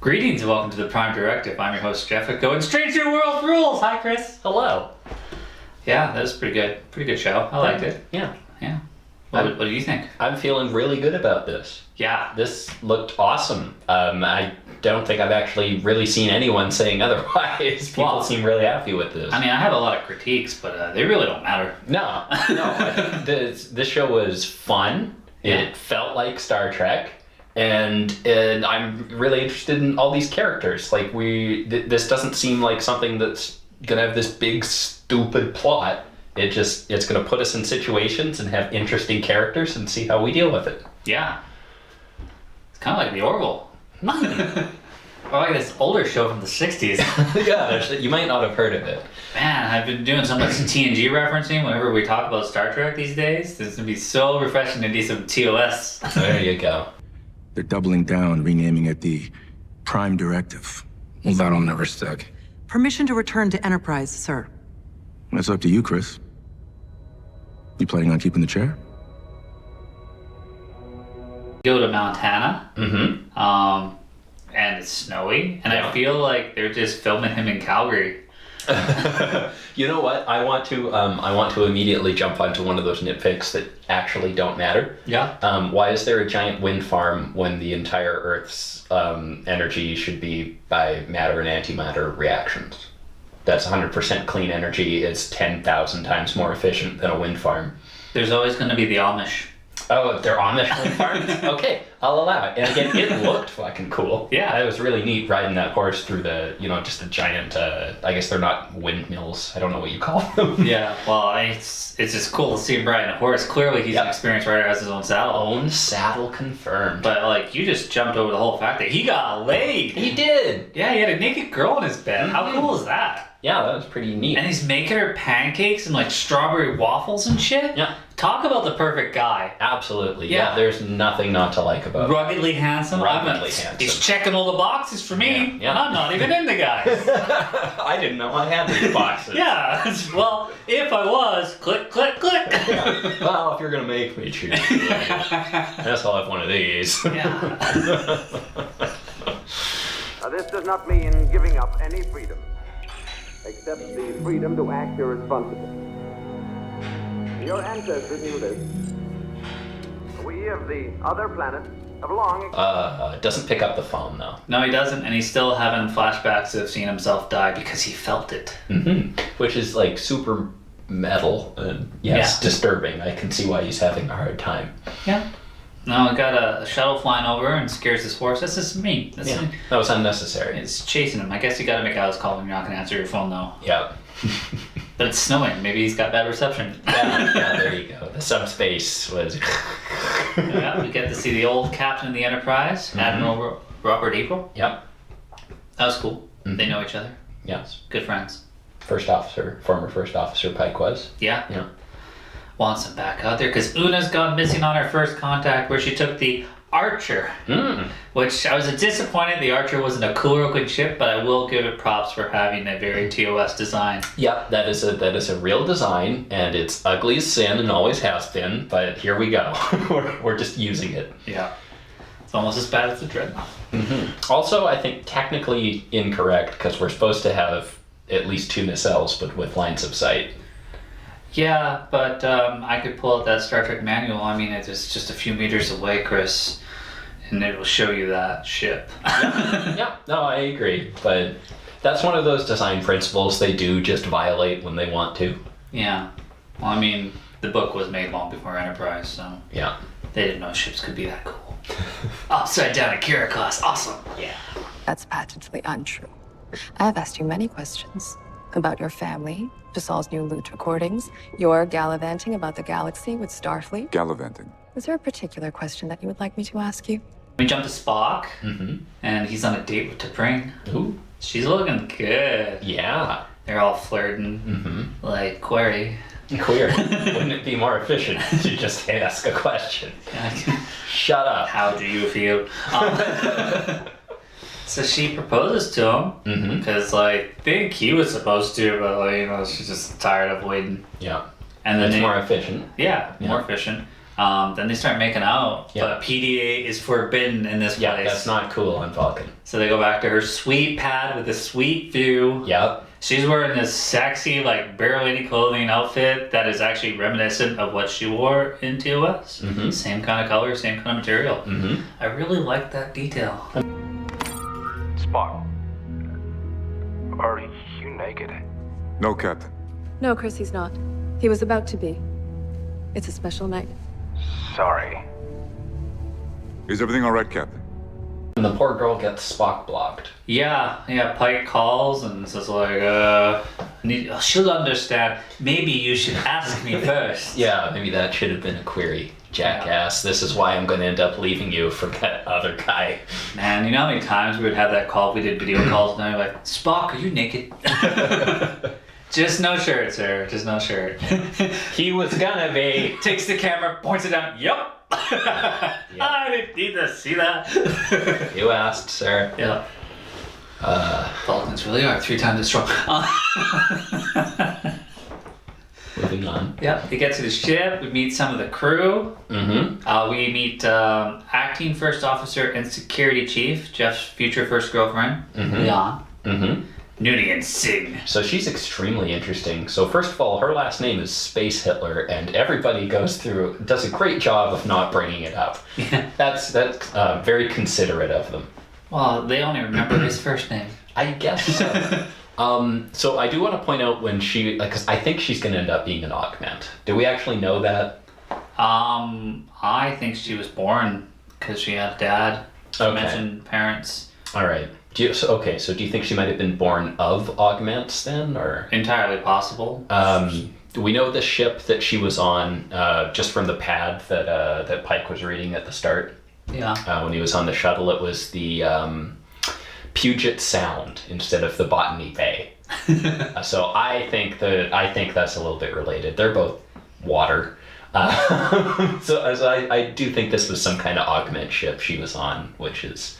Greetings and welcome to the Prime Directive. I'm your host, Jefficho, and Stranger World Rules! Hi, Chris. Hello. Yeah, that was pretty good. Pretty good show. I liked it. Yeah. Yeah. What do you think? I'm feeling really good about this. Yeah. This looked awesome. I don't think I've actually really seen anyone saying otherwise. People seem really happy with this. I mean, I have a lot of critiques, but they really don't matter. No. I think this show was fun. Yeah. It felt like Star Trek. And I'm really interested in all these characters. Like, this doesn't seem like something that's gonna have this big, stupid plot. It's gonna put us in situations and have interesting characters and see how we deal with it. Yeah. It's kind of like the Orville. Or like this older show from the 60s. Yeah, you might not have heard of it. Man, I've been doing so much TNG referencing whenever we talk about Star Trek these days. It's gonna be so refreshing to do some TOS. There you go. They're doubling down, renaming it the Prime Directive. Well, that'll never stick. Permission to return to Enterprise, sir. That's up to you, Chris. You planning on keeping the chair? Go to Montana. Mm-hmm. And it's snowy, and Yeah. I feel like they're just filming him in Calgary. You know what? I want to immediately jump onto one of those nitpicks that actually don't matter. Yeah. Why is there a giant wind farm when the entire Earth's energy should be by matter and antimatter reactions? That's 100% clean energy. It's 10,000 times more efficient than a wind farm. There's always going to be the Amish. Oh, they're Amish wind farms? Okay, I'll allow it. And again, it looked fucking cool. Yeah. It was really neat riding that horse through the, just a giant, I guess they're not windmills. I don't know what you call them. Yeah, well, it's just cool to see him riding a horse. Clearly, he's an experienced rider, has his own saddle. Own saddle confirmed. But, like, you just jumped over the whole fact that he got laid. He did. Yeah, he had a naked girl in his bed. How cool is that? Yeah, that was pretty neat. And he's making her pancakes and, like, strawberry waffles and shit. Yeah. Talk about the perfect guy. Absolutely. Yeah. Yeah, there's nothing not to like about it. Ruggedly handsome. Handsome. He's checking all the boxes for me. Yeah. I'm not even into guys. I didn't know I had these boxes. Yeah, well, if I was, click, click, click. Yeah. Well, if you're going to make me choose, I guess I'll have one of these. Yeah. This does not mean giving up any freedom, except the freedom to act irresponsibly. Your ancestors knew this. We of the other planets have long... Doesn't pick up the phone, though. No, he doesn't, and he's still having flashbacks of seeing himself die because he felt it. Mm-hmm. Which is, like, super metal and, disturbing. I can see why he's having a hard time. Yeah. No, we got a shuttle flying over and scares his horse. That's just me. That was unnecessary. It's chasing him. I guess you gotta make Alice call when you're not gonna answer your phone, though. Yeah. But it's snowing. Maybe he's got bad reception. Yeah, there you go. The subspace was... Yeah, we get to see the old captain of the Enterprise, Admiral Robert April. Yep. That was cool. They know each other. Yes. Good friends. Former first officer Pike was. Yeah. Yeah. Wants him back out there because Una's gone missing on her first contact where she took the Archer. Which I was disappointed the Archer wasn't a cool looking ship, but I will give it props for having a very TOS design. Yep, that is a real design, and it's ugly as sin and always has been, but here we go. we're just using it. Yeah. It's almost as bad as the Dreadnought. Also, I think technically incorrect because we're supposed to have at least 2 nacelles, but with lines of sight. Yeah, but I could pull out that Star Trek manual. I mean, it's just a few meters away, Chris, and it will show you that ship. Yeah, no, I agree, but that's one of those design principles they do just violate when they want to. Yeah. Well, I mean, the book was made long before Enterprise, so Yeah. they didn't know ships could be that cool. Upside down at Kirikos, awesome. Yeah. That's patently untrue. I have asked you many questions about your family, Jasal's new loot recordings, your gallivanting about the galaxy with Starfleet. Gallivanting. Is there a particular question that you would like me to ask you? We jump to Spock, and he's on a date with T'Pring. Ooh. She's looking good. Yeah. They're all flirting, like Query. Queer. Wouldn't it be more efficient to just ask a question? Shut up. How do you feel? So she proposes to him because, I think he was supposed to, but she's just tired of waiting. Yeah. And then it's more efficient. Yeah, more efficient. Then they start making out, but PDA is forbidden in this place. Yeah, that's not cool on Vulcan. So they go back to her sweet pad with a sweet view. Yep. She's wearing this sexy, like, bare lady clothing outfit that is actually reminiscent of what she wore in TOS. Mm-hmm. Same kind of color, same kind of material. Mm-hmm. I really like that detail. Spock, are you naked? No, Captain. No, Chris, he's not. He was about to be. It's a special night. Sorry. Is everything all right, Captain? And the poor girl gets Spock blocked. Yeah, Pike calls and says like, she'll understand. Maybe you should ask me first. Yeah, maybe that should have been a query. Jackass, this is why I'm going to end up leaving you for that other guy. Man, you know how many times we would have that call if we did video calls and I'd be like, Spock, are you naked? Just no shirt, sir. Just no shirt. He was gonna be. Takes the camera, points it down. Yep. I didn't need to see that. You asked, sir. Yeah. Vulcans really are 3 times as strong. Moving on. Yep. We get to the ship. We meet some of the crew. Mm-hmm. We meet acting first officer and security chief, Jeff's future first girlfriend, Leon. Mm-hmm. Noonien Singh. So she's extremely interesting. So first of all, her last name is Space Hitler, and everybody does a great job of not bringing it up. Yeah. That's very considerate of them. Well, they only remember his first name. I guess so. So I do want to point out when because I think she's going to end up being an augment. Do we actually know that? I think she was born because she had a dad. She mentioned parents. All right. So do you think she might have been born of augments then, or? Entirely possible. We know the ship that she was on just from the pad that Pike was reading at the start. Yeah. When he was on the shuttle, it was the Puget Sound instead of the Botany Bay. So I think that's a little bit related. They're both water. So I do think this was some kind of augment ship she was on, which is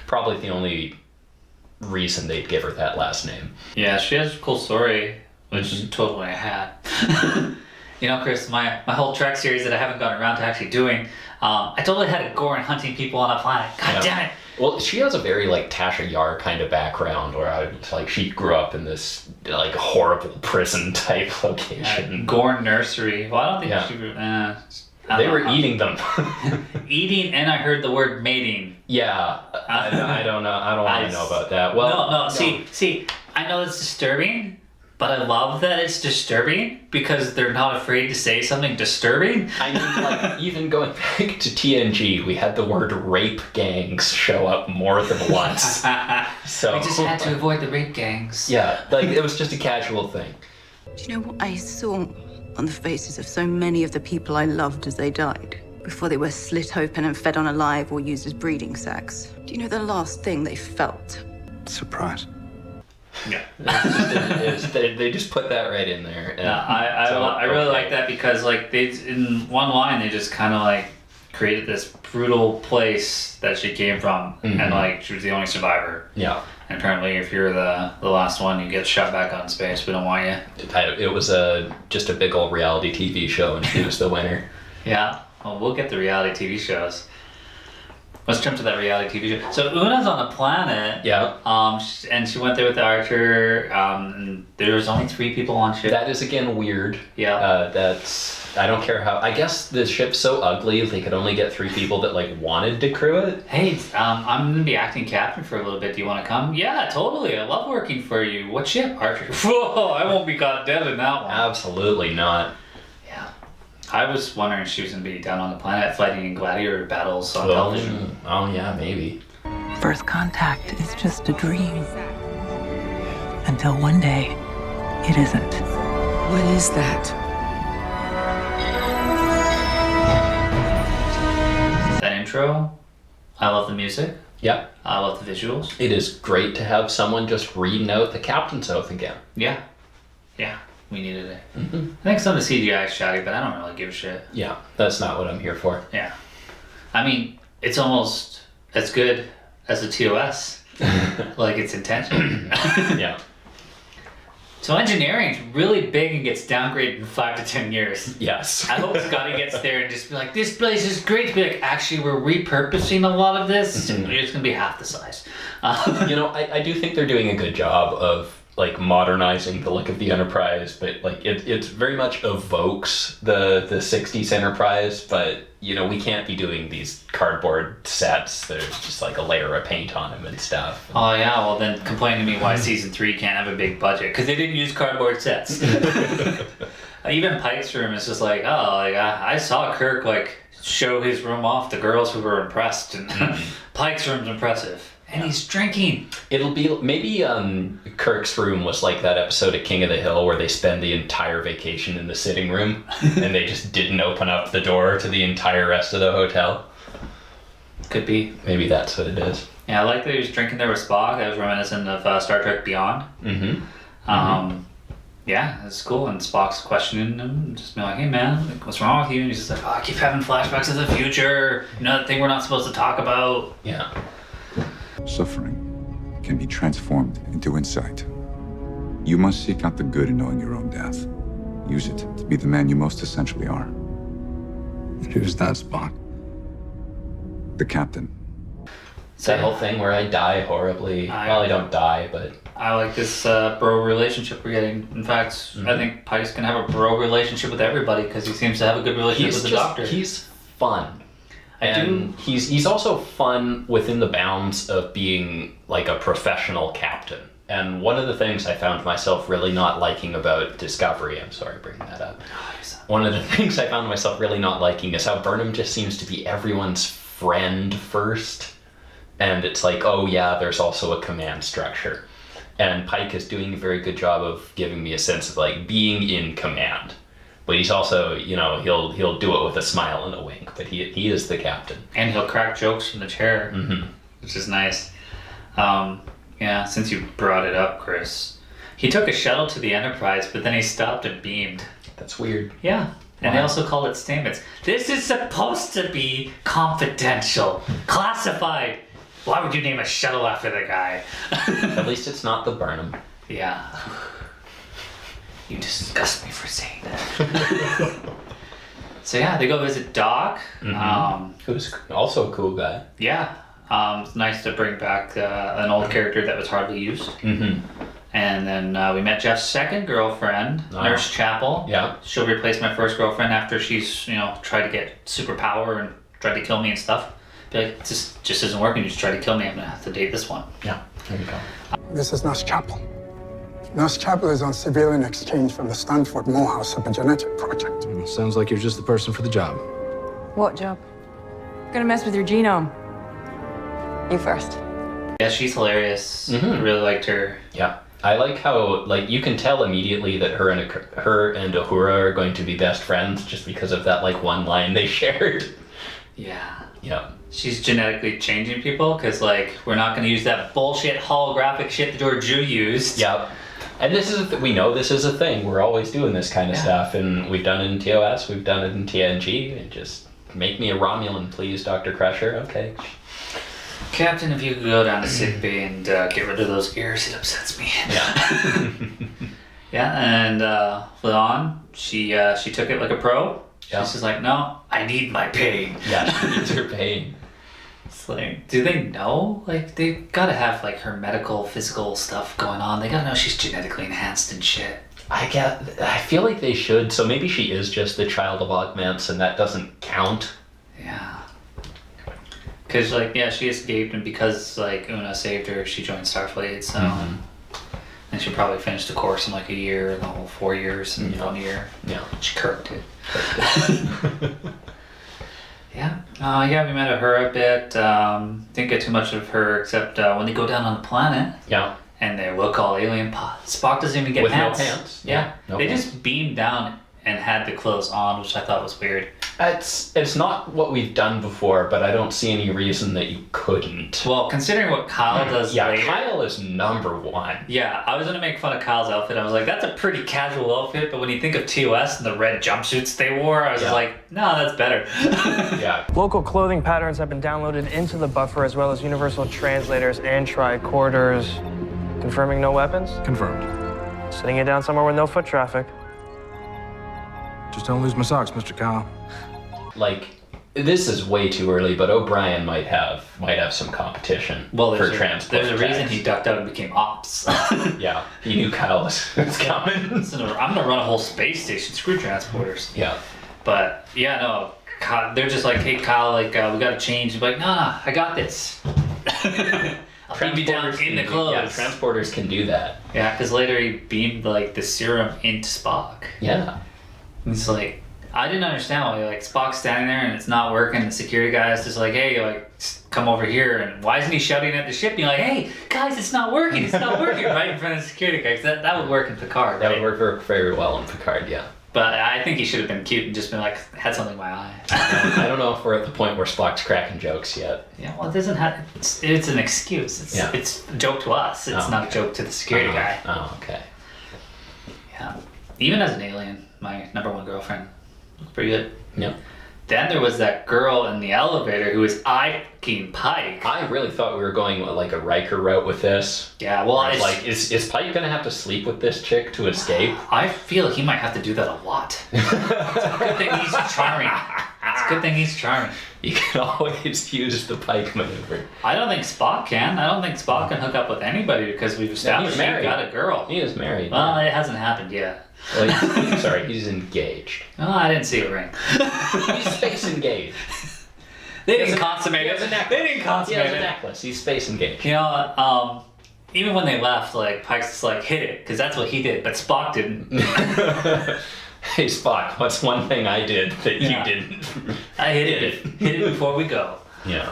probably the only reason they'd give her that last name. Yeah, she has a cool story, which totally I had. You know, Chris, my whole Trek series that I haven't gotten around to actually doing, I totally had a Gorn hunting people on a planet. God damn it! Well, she has a very like Tasha Yar kind of background, where she grew up in this like horrible prison type location. Gorn nursery. Well, I don't think she. They were eating them. Eating, and I heard the word mating. Yeah, I don't know. I don't want to know about that. Well, no. See, I know it's disturbing, but I love that it's disturbing because they're not afraid to say something disturbing. I mean, like, even going back to TNG, we had the word rape gangs show up more than once. So we just had to avoid the rape gangs. Yeah, like it was just a casual thing. Do you know what I saw on the faces of so many of the people I loved as they died? Before they were slit open and fed on alive or used as breeding sacks. Do you know the last thing they felt? Surprise. Yeah. They just put that right in there. And yeah, I really like that because like they in one line they just kind of like created this brutal place that she came from, and like she was the only survivor. Yeah. And apparently, if you're the last one, you get shot back out in space. We don't want you. It was just a big old reality TV show, and she was the winner. Yeah. Well, we'll get the reality TV shows. Let's jump to that reality TV show. So Una's on a planet. Yeah. And she went there with the Archer. And there was only 3 people on ship. That is again weird. Yeah. I don't care how. I guess the ship's so ugly they could only get 3 people that like wanted to crew it. Hey, I'm gonna be acting captain for a little bit. Do you want to come? Yeah, totally. I love working for you. What ship, Archer? Whoa, I won't be caught dead in that one. Absolutely not. Yeah. I was wondering if she was gonna be down on the planet fighting in gladiator battles on television. Oh yeah, maybe. First contact is just a dream. Until one day, it isn't. What is that? That intro, I love the music. Yeah. I love the visuals. It is great to have someone just reading out the captain's oath again. Yeah. We needed it. I think some of the CGI is shoddy, but I don't really give a shit. Yeah, that's not what I'm here for. Yeah. I mean, it's almost as good as the TOS. Like its intention. Yeah. So engineering's really big and gets downgraded in 5 to 10 years. Yes. I hope Scotty gets there and just be like, this place is great. To be like, actually, we're repurposing a lot of this. Mm-hmm. It's going to be half the size. You know, I do think they're doing a good job of like modernizing the look of the Enterprise, but like it very much evokes the 60s Enterprise, but you know, we can't be doing these cardboard sets. There's just like a layer of paint on them and stuff. Oh yeah, well then complain to me why season 3 can't have a big budget, because they didn't use cardboard sets. Even Pike's room is just like, oh, like I saw Kirk like show his room off to girls who were impressed, and Pike's room's impressive. And he's drinking. It'll be maybe Kirk's room was like that episode of King of the Hill where they spend the entire vacation in the sitting room and they just didn't open up the door to the entire rest of the hotel. Could be. Maybe that's what it is. Yeah, I like that he was drinking there with Spock. That was reminiscent of Star Trek Beyond. Yeah, it's cool. And Spock's questioning him, just being like, hey man, like, what's wrong with you? And he's just like, oh, I keep having flashbacks of the future. You know, that thing we're not supposed to talk about. Yeah. Suffering can be transformed into insight. You must seek out the good in knowing your own death. Use it to be the man you most essentially are. Who's that, Spock? The captain. It's that whole thing where I die horribly. Well, I don't die, but... I like this bro relationship we're getting. In fact, I think Pike's going to have a bro relationship with everybody because he seems to have a good relationship with the Doctor. He's fun. He's also fun within the bounds of being like a professional captain. And one of the things I found myself really not liking about Discovery, I'm sorry bringing that up. One of the things I found myself really not liking is how Burnham just seems to be everyone's friend first. And it's like, oh yeah, there's also a command structure. And Pike is doing a very good job of giving me a sense of like being in command. But he's also, you know, he'll do it with a smile and a wink, but he is the captain. And he'll crack jokes from the chair, which is nice. Yeah, since you brought it up, Chris. He took a shuttle to the Enterprise, but then he stopped and beamed. That's weird. Yeah. And they also called it statements. This is supposed to be confidential, classified. Why would you name a shuttle after the guy? At least it's not the Burnham. Yeah. You disgust me for saying that. So yeah, they go visit Doc. Who's also a cool guy. Yeah. It's nice to bring back an old character that was hardly used. And then we met Jeff's second girlfriend, Nurse Chapel. Yeah. She'll replace my first girlfriend after she's, you know, tried to get superpower and tried to kill me and stuff. Be like, this just isn't working. You just tried to kill me. I'm gonna have to date this one. Yeah. There you go. This is Nurse Chapel. Nurse Chapel is on civilian exchange from the Stanford Morehouse Epigenetic Project. Sounds like you're just the person for the job. What job? Gonna mess with your genome. You first. Yeah, she's hilarious. I really liked her. Yeah. I like how, like, you can tell immediately that her and Uhura are going to be best friends just because of that, like, one line they shared. Yeah. Yeah. She's genetically changing people because, like, we're not going to use that bullshit holographic shit that George Ju used. Yep. And this is we know this is a thing. We're always doing this kind of stuff, and we've done it in TOS, we've done it in TNG. And just make me a Romulan, please, Dr. Crusher. Okay. Captain, if you could go down to sick bay and get rid of those ears, it upsets me. Yeah. Yeah, and Leon, she took it like a pro. Yeah. She's just like, no, I need my pain. Yeah, she needs her pain. It's like, do they know? Like, they gotta have like her medical, physical stuff going on. They gotta know she's genetically enhanced and shit. I feel like they should. So maybe she is just the child of augments, and that doesn't count. Yeah. Cause like, yeah, she escaped, and because like Una saved her, she joined Starfleet. So, and she probably finished the course in like a year, the whole 4 years in 1 year. Yeah. She kirked it. Yeah. Yeah, we met her a bit. Didn't get too much of her except when they go down on the planet. Yeah. And they look all alien. Spock doesn't even get with pants. no pants. Yeah. No they pants. just beamed down and had the clothes on, which I thought was weird. It's not what we've done before, but I don't see any reason that you couldn't. Well, considering what Kyle does later. Kyle is number one. Yeah, I was gonna make fun of Kyle's outfit. I was like, that's a pretty casual outfit, but when you think of TOS and the red jumpsuits they wore, I was like, no, that's better. Yeah. Local clothing patterns have been downloaded into the buffer, as well as universal translators and tricorders. Confirming no weapons? Confirmed. Sitting it down somewhere with no foot traffic. Just don't lose my socks, Mr. Kyle. Like, this is way too early, but O'Brien might have some competition for transport. There's a reason he ducked out and became ops. Yeah, he knew Kyle was coming. So I'm gonna run a whole space station, screw transporters. Yeah. But yeah, no, Kyle, they're just like, hey Kyle, like we gotta change. He's like, nah, I got this. I'll beam you down in the clothes. Yeah, transporters can do that. Yeah, because later he beamed like the serum into Spock. Yeah. He's like, I didn't understand why like Spock's standing there and it's not working. The security guy is just like, hey, like come over here. And why isn't he shouting at the ship, being like, hey guys, it's not working, right in front of the security guy? 'Cause that would work in Picard. That right? would work very well in Picard. Yeah. But I think he should have been cute and just been like, had something in my eye. I don't know if we're at the point where Spock's cracking jokes yet. Yeah, well, it doesn't have. It's an excuse. It's a joke to us. It's not a joke to the security guy. Oh, okay. Yeah. Even as an alien, my number one girlfriend was pretty good. Yeah. Then there was that girl in the elevator who was eyeing Pike. I really thought we were going like a Riker route with this. Yeah, well, I was like, is Pike gonna have to sleep with this chick to escape? I feel he might have to do that a lot. It's a good thing he's charming. It's a good thing he's charming. You can always use the Pike maneuver. I don't think Spock can. I don't think Spock can hook up with anybody because we've established he got a girl. He is married. Well, it hasn't happened yet. Well, sorry, he's engaged. Oh, I didn't see a ring. He's space engaged. They didn't consummate it. They didn't consummate it. He has a necklace. He's space engaged. You know, even when they left, like Pike's just like hit it because that's what he did, but Spock didn't. Hey Spock, what's one thing I did that you didn't? I hit it before we go. Yeah.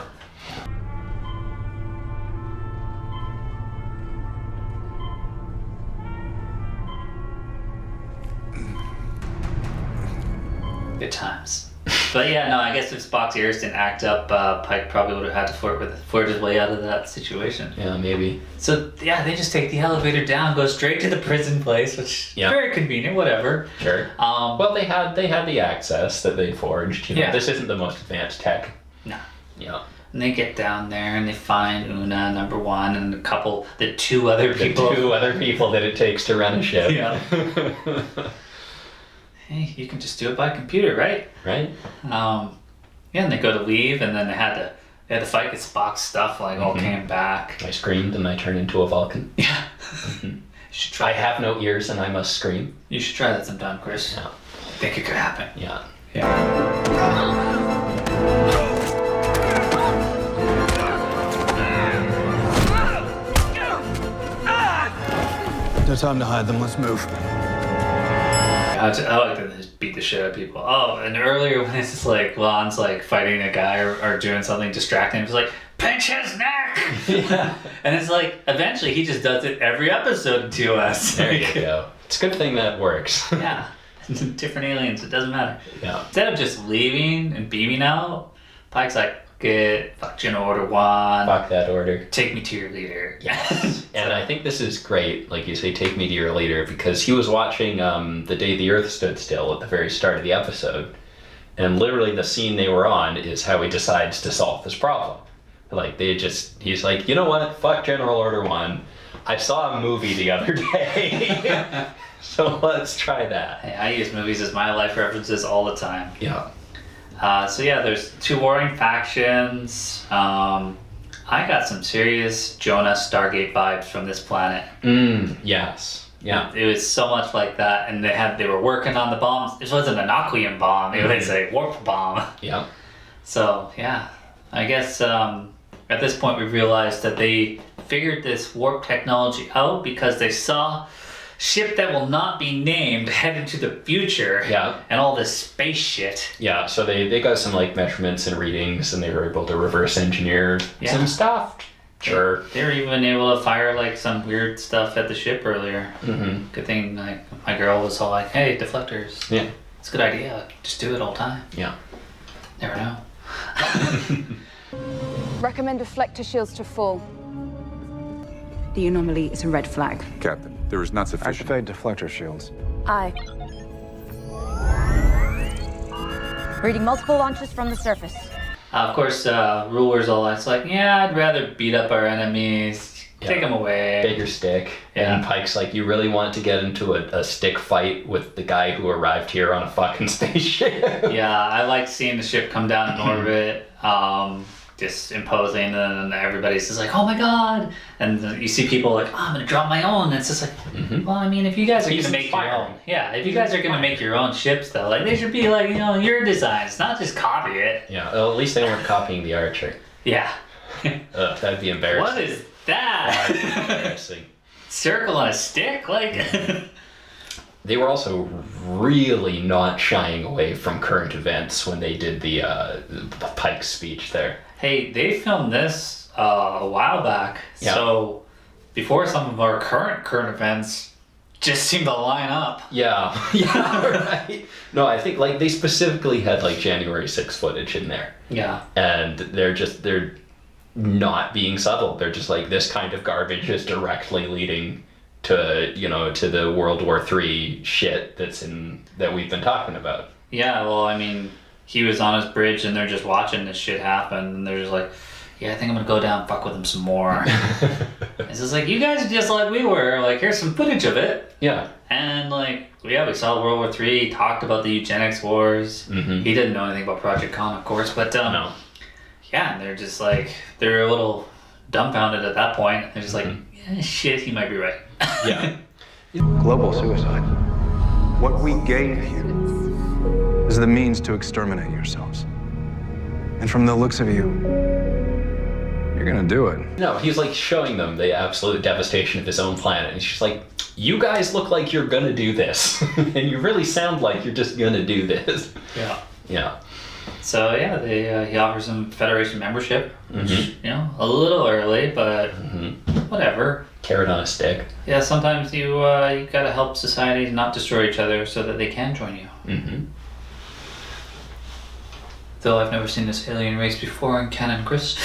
Good times. But yeah, no, I guess if Spock's ears didn't act up, Pike probably would have had to flirt his way out of that situation. Yeah, maybe. So yeah, they just take the elevator down, go straight to the prison place, which very convenient, whatever. Sure. Well, they had the access that they forged. You know, this isn't the most advanced tech. No. Yeah. And they get down there and they find Una, number one, and the two other people that it takes to run a ship. Yeah. Hey, you can just do it by computer, right? Right. Yeah, and they go to leave, and then they had to fight with Spock's stuff, like all came back. I screamed and I turned into a Vulcan. Yeah. You should try. I have no ears and I must scream. You should try that sometime, Chris. Yeah. I think it could happen. Yeah. No time to hide them. Let's move. I like to just beat the shit out of people. Oh, and earlier when it's just like Lon's like fighting a guy or doing something distracting, it's like, pinch his neck! Yeah. And it's like, eventually he just does it every episode to us. There you go. It's a good thing that works. Yeah. Different aliens, it doesn't matter. Yeah. Instead of just leaving and beaming out, Pike's like, fuck General Order 1. Fuck that order. Take me to your leader. Yes. And I think this is great, like you say, take me to your leader, because he was watching The Day the Earth Stood Still at the very start of the episode. And literally the scene they were on is how he decides to solve this problem. Like, he's like, you know what? Fuck General Order 1. I saw a movie the other day. So let's try that. Hey, I use movies as my life references all the time. Yeah. So yeah, there's two warring factions. I got some serious Jonah Stargate vibes from this planet. Yes. Yeah. It was so much like that, and they were working on the bombs. It wasn't an Aquian bomb; it was a warp bomb. Yeah. So yeah, I guess at this point we realized that they figured this warp technology out because they saw ship that will not be named head into the future. Yeah. And all this space shit. Yeah, so they got some like measurements and readings, and they were able to reverse engineer some stuff. Sure. They were even able to fire like some weird stuff at the ship earlier. Mm-hmm. Good thing like my girl was all like, hey, deflectors. Yeah. It's a good idea. Just do it all the time. Yeah. Never know. Recommend deflector shields to full. The anomaly is a red flag. Captain, there is not sufficient. Activate deflector shields. Aye. Reading multiple launches from the surface. Of course, Ruler's all it's like, yeah, I'd rather beat up our enemies, Take him away. Bigger stick. Yeah. And Pike's like, you really want to get into a stick fight with the guy who arrived here on a fucking spaceship? Yeah, I like seeing the ship come down in orbit, just imposing, and everybody's just like, oh my god! And you see people like, oh, I'm gonna drop my own. And it's just like, well, I mean, if you guys are gonna make your own, if you guys are gonna make your own ships, though, like they should be like, your designs, not just copy it. Yeah, well, at least they weren't copying the Archer. Yeah. That'd be embarrassing. What is that? That'd be embarrassing. Circle on a stick, like. They were also really not shying away from current events when they did the Pike speech there. Hey, they filmed this a while back, so before some of our current events just seem to line up. Yeah, right. No, I think like they specifically had like January 6th footage in there. Yeah. And they're not being subtle. They're just like, this kind of garbage is directly leading to, to the World War III shit that we've been talking about. Yeah, well, I mean, he was on his bridge and they're just watching this shit happen and they're just like, yeah, I think I'm gonna go down and fuck with him some more. It's just like, you guys are just like we were, like, here's some footage of it. Yeah. And like, we saw World War III, talked about the eugenics wars. Mm-hmm. He didn't know anything about Project Con, of course, but no. Yeah, and they're just like, they're a little dumbfounded at that point. They're just like, yeah, shit, he might be right. Yeah. Global suicide. What we gave you is the means to exterminate yourselves. And from the looks of you, you're gonna do it. No, he's like showing them the absolute devastation of his own planet. And she's like, you guys look like you're gonna do this. And you really sound like you're just gonna do this. Yeah. Yeah. So yeah, he offers him Federation membership, which, a little early, but whatever. Carrot on a stick. Yeah, sometimes you gotta help society not destroy each other so that they can join you. Mm-hmm. Though I've never seen this alien race before in canon, Chris.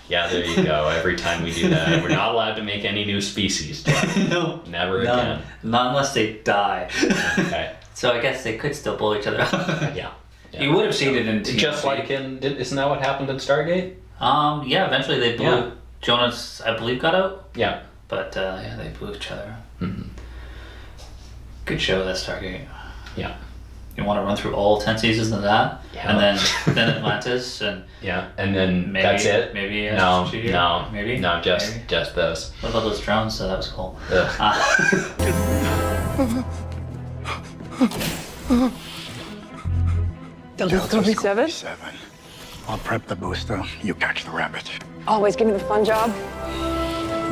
Yeah, there you go. Every time we do that, we're not allowed to make any new species. No. Never again. Not unless they die. Okay. So I guess they could still blow each other up. Yeah. You would have seen it in TNG. Just like isn't that what happened in Stargate? Yeah, eventually they blew. Yeah. Jonas, I believe, got out. Yeah. But they blew each other up. Mm-hmm. Good show, that Stargate. Yeah. You want to run through all 10 seasons of that? Yeah. And then Atlantis and and then maybe, that's it. Maybe maybe just those. What about those drones? So that was cool. Delta 37? I'll prep the booster. You catch the rabbit. Always give me the fun job.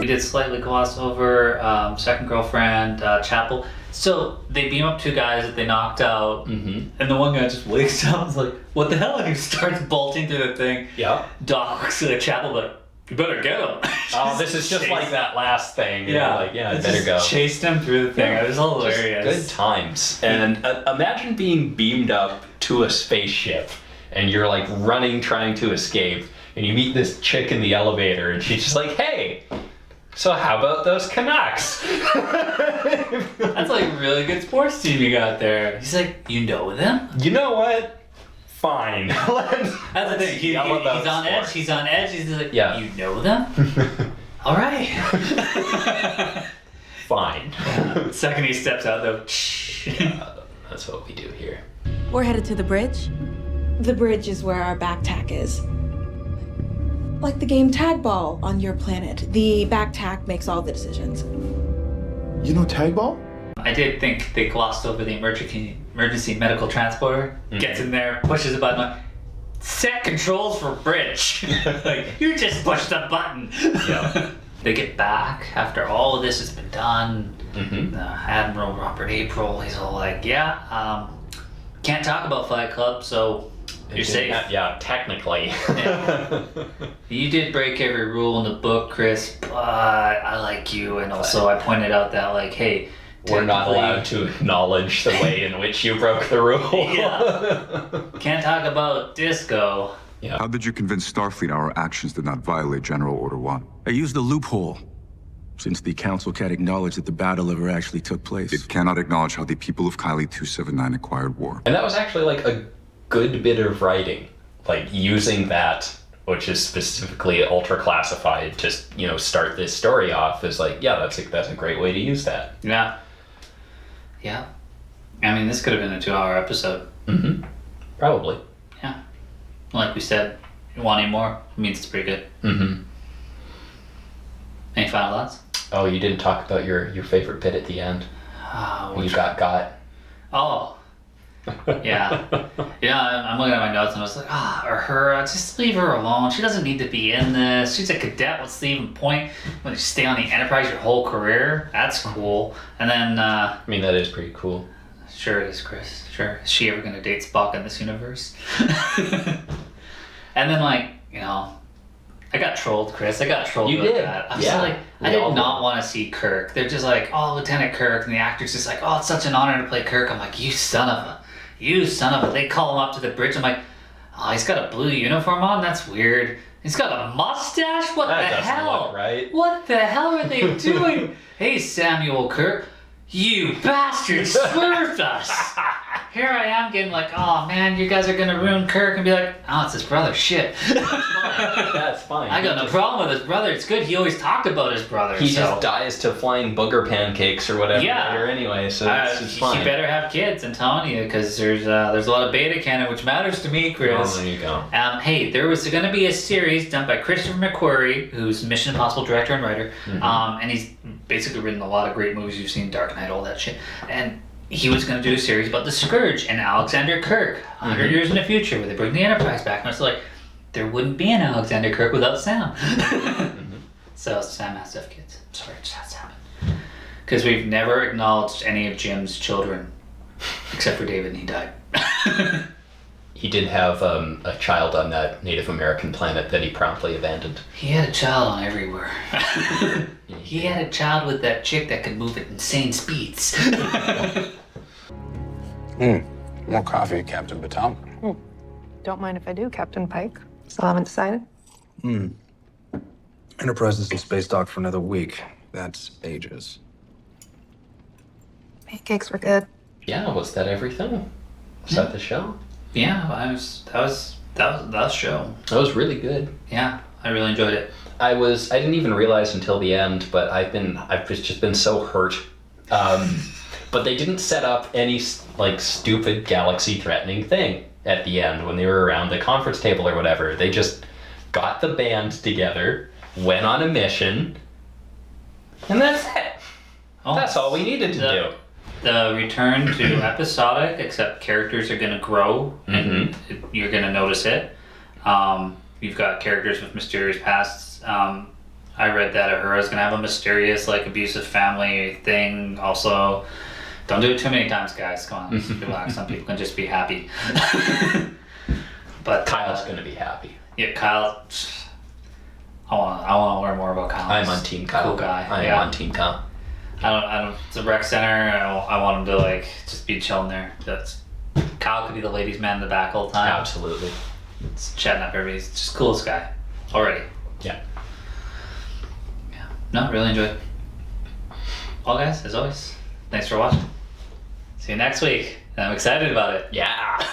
We did slightly gloss over second girlfriend, Chapel. So they beam up two guys that they knocked out, and the one guy just wakes up and is like, what the hell? And he starts bolting through the thing. Yeah. Doc looks at Chapel, but you better get him. Oh, this is just like that last thing. Yeah. I better go. Chased him through the thing. It was hilarious. Just good times. And imagine being beamed up to a spaceship and you're like running, trying to escape, and you meet this chick in the elevator and she's just like, hey, so how about those Canucks? That's like a really good sports team you got there. He's like, you know them? You know what? Fine. That's the thing. He's on edge. He's on edge. He's like, you know them? All right. Fine. Yeah. Second he steps out, though. That's what we do here. We're headed to the bridge. The bridge is where our back tack is. Like the game Tag Ball on your planet. The back tack makes all the decisions. You know Tag Ball? I did think they glossed over the emergency medical transporter. Gets in there, pushes a button, like, set controls for bridge. Like, you just pushed the button. Yeah. They get back after all of this has been done. Admiral Robert April, he's all like, can't talk about Fight Club, so you're safe. Yeah, technically. You did break every rule in the book, Chris, but I like you, and also I pointed out that, like, hey, we're not allowed to acknowledge the way in which you broke the rule. Can't talk about disco. Yeah. How did you convince Starfleet our actions did not violate General Order 1? I used a loophole, since the Council can't acknowledge that the battle ever actually took place. It cannot acknowledge how the people of Kylie 279 acquired war. And that was actually like a good bit of writing, like using that which is specifically ultra classified to, you know, start this story off, is like, yeah, that's a great way to use that. Yeah. Yeah. I mean, this could have been a 2-hour episode. Mm-hmm. Probably. Yeah. Like we said, wanting more means it's pretty good. Mm-hmm. Any final thoughts? Oh, you didn't talk about your favorite bit at the end. You got. Oh. Yeah. I'm looking at my notes and I was like, Uhura, just leave her alone. She doesn't need to be in this. She's a cadet. What's the even point when you stay on the Enterprise your whole career? That's cool. And then, I mean, that is pretty cool. Sure it is, Chris. Sure. Is she ever going to date Spock in this universe? And then, like, you know, I got trolled, Chris. I got trolled. You about did. that. I was Yeah. like, I did not want to see Kirk. They're just like, oh, Lieutenant Kirk, and the actor's just like, oh, it's such an honor to play Kirk. I'm like, you son of a. They call him up to the bridge. I'm like, oh, he's got a blue uniform on? That's weird. He's got a mustache? What That the doesn't hell? look right. What the hell are they doing? Hey, Samuel Kirk, you bastard swerved us. Here I am getting like, oh man, you guys are gonna ruin Kirk, and be like, oh, it's his brother. Shit. That's fine. I got no problem with his brother. It's good. He always talked about his brother. He so. just dies to flying booger pancakes or whatever later anyway, so it's fine. You better have kids, I'm telling you, because there's a lot of beta canon, which matters to me, Chris. Oh, there you go. Hey, there was going to be a series done by Christopher McQuarrie, who's Mission Impossible director and writer, and he's basically written a lot of great movies. You've seen Dark Knight, all that shit, and he was going to do a series about the Scourge and Alexander Kirk, 100 years in the future, where they bring the Enterprise back, and it's like, there wouldn't be an Alexander Kirk without Sam. So Sam has to have kids. Sorry, it just has to happen. Because we've never acknowledged any of Jim's children, except for David, and he died. He did have a child on that Native American planet that he promptly abandoned. He had a child on everywhere. He had a child with that chick that could move at insane speeds. More coffee, Captain Batum. Don't mind if I do, Captain Pike. Still haven't decided? Enterprise is in space dock for another week. That's ages. Pancakes were good. Yeah, was that everything? Was that the show? Yeah, that was the show. That was really good. Yeah, I really enjoyed it. I didn't even realize until the end, but I've just been so hurt. But they didn't set up any like stupid galaxy threatening thing at the end when they were around the conference table or whatever. They just got the band together, went on a mission, and that's it. That's all we needed to do. The return to episodic, except characters are going to grow, and you're going to notice it. You've got characters with mysterious pasts. I read that Uhura's going to have a mysterious, like, abusive family thing. Also, don't do it too many times, guys. Come on, just relax. Some people can just be happy. But Kyle's going to be happy. Yeah, Kyle. I want to learn more about Kyle. I'm on Team Kyle. Cool guy. I am on Team Kyle. I don't. It's a rec center. I want him to like just be chilling there. Kyle could be the ladies' man in the back all the time. Absolutely. It's chatting up everybody. He's just coolest guy already. Yeah. Yeah. No, really enjoyed it. Well, guys, as always, thanks for watching. See you next week. I'm excited about it. Yeah.